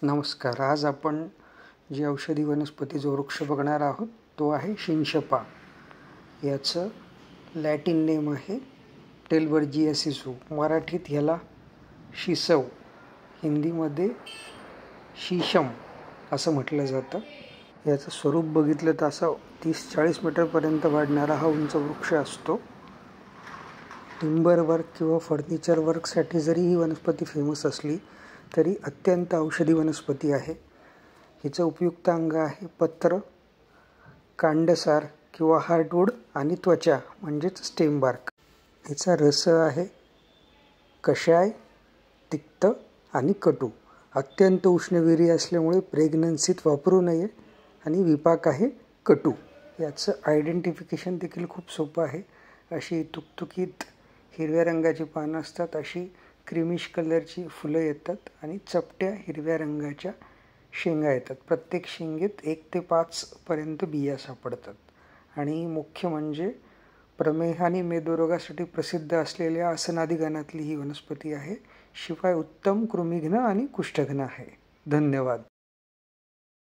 नमस्कार. आज आपण जी औषधी वनस्पती जो वृक्ष बघणार आहोत तो आहे शिंशपा. याचं लॅटिन नेम आहे टेलवर्जिया सिसू. मराठीत ह्याला शिसव, हिंदीमध्ये शीशम असं म्हटलं जातं. याचं स्वरूप बघितलं तर असं 30-40 मीटरपर्यंत वाढणारा हा उंच वृक्ष असतो. टिंबर वर्क किंवा फर्निचर वर्कसाठी जरी ही वनस्पती फेमस असली तरी अत्यंत औषधी वनस्पती आहे. हिचं उपयुक्त अंग आहे पत्र, कांडसार किंवा हार्टवूड आणि त्वचा म्हणजेच स्टेम बार्क. हिचा रस आहे कषाय, तिक्त आणि कटू. अत्यंत उष्णविरी असल्यामुळे प्रेग्नन्सीत वापरू नये आणि विपाक आहे कटू. याचं आयडेंटिफिकेशन देखील खूप सोपं आहे. अशी तुकतुकीत हिरव्या रंगाची पानं असतात, अशी क्रीमिश कलरची फुलं येतात आणि चपट्या हिरव्या रंगाच्या शेंगा येतात. प्रत्येक शेंगेत 1 ते 5 पर्यंत बिया सापडतात. आणि मुख्य म्हणजे प्रमेह आणि मेदोरोगासाठी प्रसिद्ध असलेल्या आसनादी गणातली ही वनस्पती आहे. शिवाय उत्तम कृमिघ्न आणि कुष्ठघ्न आहे. धन्यवाद.